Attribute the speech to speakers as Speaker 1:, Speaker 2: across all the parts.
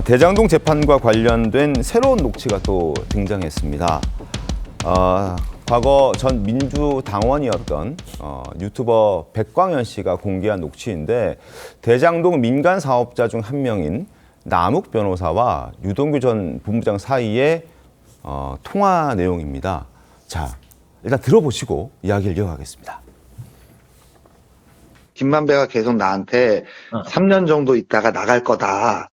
Speaker 1: 대장동 재판과 관련된 새로운 녹취가 또 등장했습니다. 과거 전 민주당원이었던 유튜버 백광현 씨가 공개한 녹취인데 대장동 민간 사업자 중 한 명인 남욱 변호사와 유동규 전 본부장 사이의 통화 내용입니다. 자, 일단 들어보시고 이야기를 이어가겠습니다.
Speaker 2: 김만배가 계속 나한테 3년 정도 있다가 나갈 거다.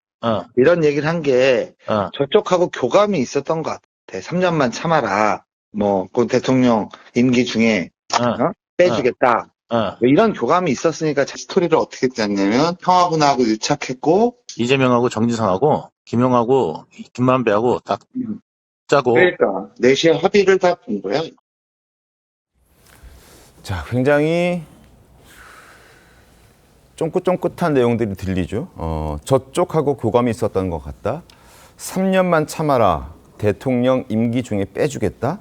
Speaker 2: 이런 얘기를 한 게 저쪽하고 교감이 있었던 것 같아. 3년만 참아라. 그 대통령 임기 중에 빼주겠다. 뭐 이런 교감이 있었으니까 스토리를 어떻게 짰냐면 평화군하고 유착했고
Speaker 3: 이재명하고 정진상하고 김용하고 김만배하고 딱 짜고
Speaker 2: 그러니까 4시에 합의를 다 본 거야.
Speaker 1: 자, 굉장히 쫑긋쫑긋한 내용들이 들리죠. 저쪽하고 교감이 있었던 것 같다. 3년만 참아라. 대통령 임기 중에 빼주겠다.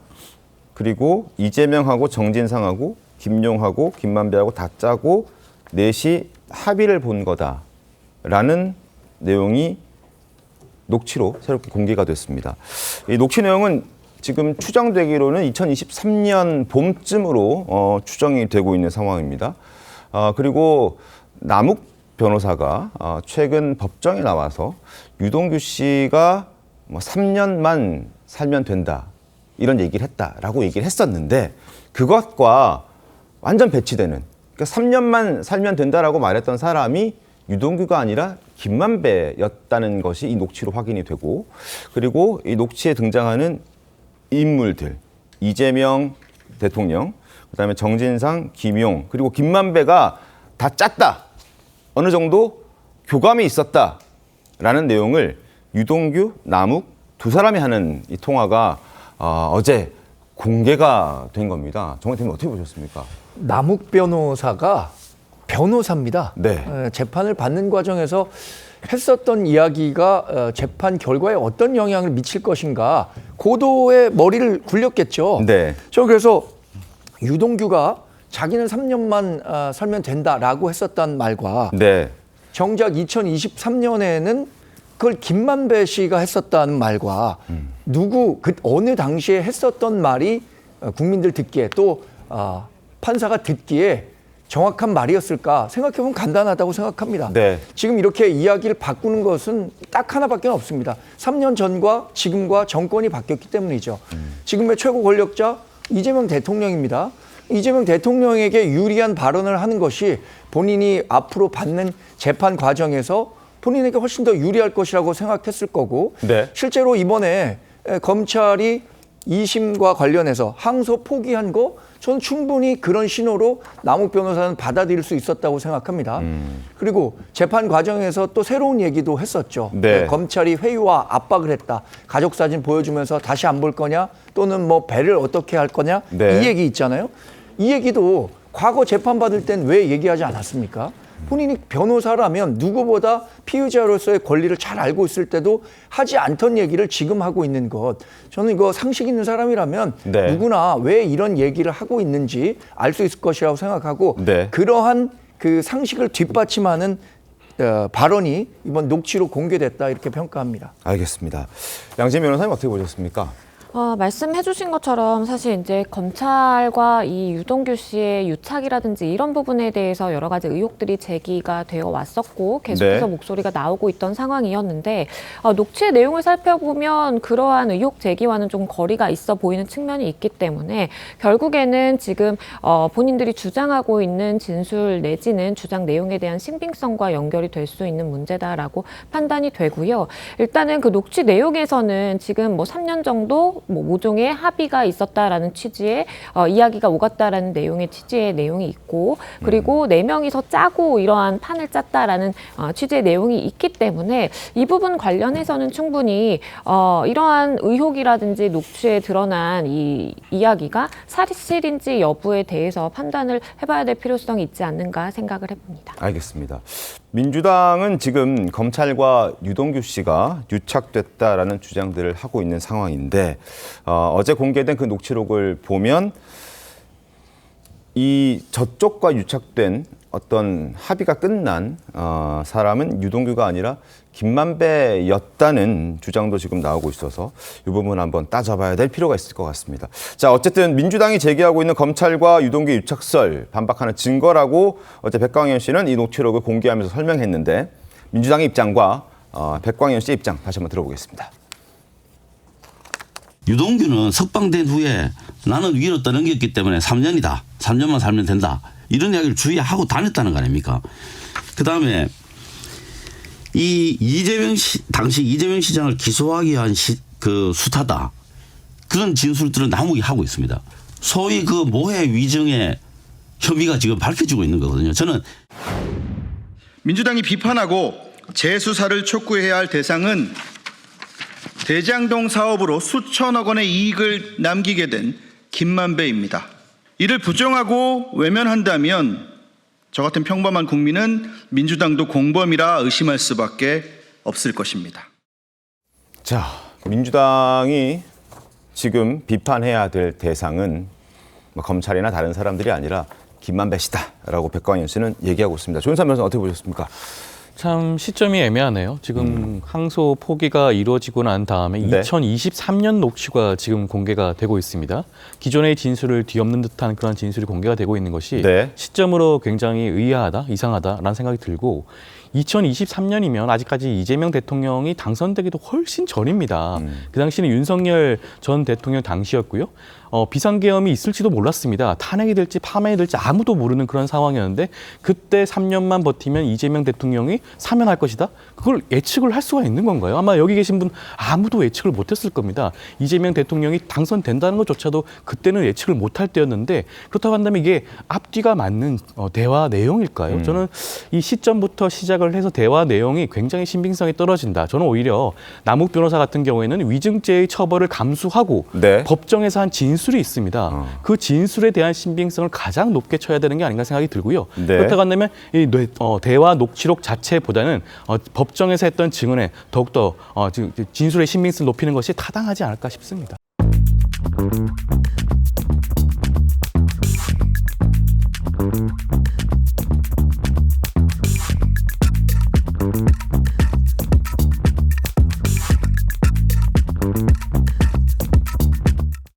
Speaker 1: 그리고 이재명하고 정진상하고 김용하고 김만배하고 다 짜고 넷이 합의를 본 거다라는 내용이 녹취로 새롭게 공개가 됐습니다. 이 녹취 내용은 지금 추정되기로는 2023년 봄쯤으로 추정이 되고 있는 상황입니다. 그리고 남욱 변호사가 최근 법정에 나와서 유동규 씨가 3년만 살면 된다 이런 얘기를 했다라고 얘기를 했었는데 그것과 완전 배치되는, 그러니까 3년만 살면 된다라고 말했던 사람이 유동규가 아니라 김만배였다는 것이 이 녹취로 확인이 되고, 그리고 이 녹취에 등장하는 인물들, 이재명 대통령, 그다음에 정진상, 김용, 그리고 김만배가 다 짰다. 어느 정도 교감이 있었다라는 내용을 유동규, 남욱 두 사람이 하는 이 통화가 어제 공개가 된 겁니다. 정원팀 어떻게 보셨습니까?
Speaker 4: 남욱 변호사가 변호사입니다.
Speaker 1: 네.
Speaker 4: 재판을 받는 과정에서 했었던 이야기가 재판 결과에 어떤 영향을 미칠 것인가 고도의 머리를 굴렸겠죠.
Speaker 1: 네.
Speaker 4: 저 그래서 유동규가 자기는 3년만 살면 된다라고 했었단 말과
Speaker 1: 네.
Speaker 4: 정작 2023년에는 그걸 김만배 씨가 했었다는 말과 어느 당시에 했었던 말이 국민들 듣기에 또 판사가 듣기에 정확한 말이었을까 생각해보면 간단하다고 생각합니다.
Speaker 1: 네.
Speaker 4: 지금 이렇게 이야기를 바꾸는 것은 딱 하나밖에 없습니다. 3년 전과 지금과 정권이 바뀌었기 때문이죠. 지금의 최고 권력자 이재명 대통령입니다. 이재명 대통령에게 유리한 발언을 하는 것이 본인이 앞으로 받는 재판 과정에서 본인에게 훨씬 더 유리할 것이라고 생각했을 거고
Speaker 1: 네.
Speaker 4: 실제로 이번에 검찰이 2심과 관련해서 항소 포기한 거 저는 충분히 그런 신호로 남욱 변호사는 받아들일 수 있었다고 생각합니다. 그리고 재판 과정에서 또 새로운 얘기도 했었죠.
Speaker 1: 네.
Speaker 4: 검찰이 회유와 압박을 했다. 가족사진 보여주면서 다시 안 볼 거냐 또는 배를 어떻게 할 거냐
Speaker 1: 네.
Speaker 4: 이 얘기 있잖아요. 이 얘기도 과거 재판받을 땐 왜 얘기하지 않았습니까? 본인이 변호사라면 누구보다 피의자로서의 권리를 잘 알고 있을 때도 하지 않던 얘기를 지금 하고 있는 것. 저는 이거 상식 있는 사람이라면
Speaker 1: 네.
Speaker 4: 누구나 왜 이런 얘기를 하고 있는지 알 수 있을 것이라고 생각하고
Speaker 1: 네.
Speaker 4: 그러한 그 상식을 뒷받침하는 발언이 이번 녹취로 공개됐다 이렇게 평가합니다.
Speaker 1: 알겠습니다. 양진 변호사님 어떻게 보셨습니까?
Speaker 5: 말씀해 주신 것처럼 사실 이제 검찰과 이 유동규 씨의 유착이라든지 이런 부분에 대해서 여러 가지 의혹들이 제기가 되어 왔었고 계속해서
Speaker 1: 네.
Speaker 5: 목소리가 나오고 있던 상황이었는데 녹취의 내용을 살펴보면 그러한 의혹 제기와는 좀 거리가 있어 보이는 측면이 있기 때문에 결국에는 지금 본인들이 주장하고 있는 진술 내지는 주장 내용에 대한 신빙성과 연결이 될 수 있는 문제다라고 판단이 되고요. 일단은 그 녹취 내용에서는 지금 3년 정도 모종의 합의가 있었다라는 취지의 이야기가 오갔다라는 내용의 취지의 내용이 있고 그리고 4명이서 짜고 이러한 판을 짰다라는 취지의 내용이 있기 때문에 이 부분 관련해서는 충분히 이러한 의혹이라든지 녹취에 드러난 이 이야기가 사실인지 여부에 대해서 판단을 해봐야 될 필요성이 있지 않는가 생각을 해봅니다.
Speaker 1: 알겠습니다. 민주당은 지금 검찰과 유동규 씨가 유착됐다라는 주장들을 하고 있는 상황인데 어제 공개된 그 녹취록을 보면 이 저쪽과 유착된 어떤 합의가 끝난 사람은 유동규가 아니라 김만배였다는 주장도 지금 나오고 있어서 이 부분 한번 따져봐야 될 필요가 있을 것 같습니다. 자, 어쨌든 민주당이 제기하고 있는 검찰과 유동규 유착설 반박하는 증거라고 어제 백광현 씨는 이 녹취록을 공개하면서 설명했는데 민주당의 입장과 백광현 씨의 입장 다시 한번 들어보겠습니다.
Speaker 6: 유동규는 석방된 후에 나는 위로 떠넘겼기 때문에 3년이다. 3년만 살면 된다. 이런 이야기를 주위에 하고 다녔다는 거 아닙니까? 그다음에 당시 이재명 시장을 기소하기 위한 그 수타다. 그런 진술들은 나무기 하고 있습니다. 소위 그 모해 위증의 혐의가 지금 밝혀지고 있는 거거든요. 저는
Speaker 7: 민주당이 비판하고 재수사를 촉구해야 할 대상은 대장동 사업으로 수천억 원의 이익을 남기게 된 김만배입니다. 이를 부정하고 외면한다면 저 같은 평범한 국민은 민주당도 공범이라 의심할 수밖에 없을 것입니다.
Speaker 1: 자, 민주당이 지금 비판해야 될 대상은 검찰이나 다른 사람들이 아니라 김만배 씨다라고 백광현 씨는 얘기하고 있습니다. 조윤선 변호사 어떻게 보셨습니까?
Speaker 8: 참 시점이 애매하네요. 지금 항소 포기가 이루어지고 난 다음에
Speaker 1: 네.
Speaker 8: 2023년 녹취가 지금 공개가 되고 있습니다. 기존의 진술을 뒤엎는 듯한 그런 진술이 공개가 되고 있는 것이
Speaker 1: 네.
Speaker 8: 시점으로 굉장히 의아하다, 이상하다라는 생각이 들고 2023년이면 아직까지 이재명 대통령이 당선되기도 훨씬 전입니다. 그 당시는 윤석열 전 대통령 당시였고요. 비상계엄이 있을지도 몰랐습니다. 탄핵이 될지 파면이 될지 아무도 모르는 그런 상황이었는데 그때 3년만 버티면 이재명 대통령이 사면할 것이다? 그걸 예측을 할 수가 있는 건가요? 아마 여기 계신 분 아무도 예측을 못했을 겁니다. 이재명 대통령이 당선된다는 것조차도 그때는 예측을 못할 때였는데 그렇다고 한다면 이게 앞뒤가 맞는 대화 내용일까요? 저는 이 시점부터 시작을 해서 대화 내용이 굉장히 신빙성이 떨어진다. 저는 오히려 남욱 변호사 같은 경우에는 위증죄의 처벌을 감수하고
Speaker 1: 네.
Speaker 8: 법정에서 한 진술이 있습니다. 그 진술에 대한 신빙성을 가장 높게 쳐야 되는 게 아닌가 생각이 들고요.
Speaker 1: 네.
Speaker 8: 그렇다고 한다면 이 대화 녹취록 자체보다는 법정에서 했던 증언에 더욱더 진술의 신빙성을 높이는 것이 타당하지 않을까 싶습니다.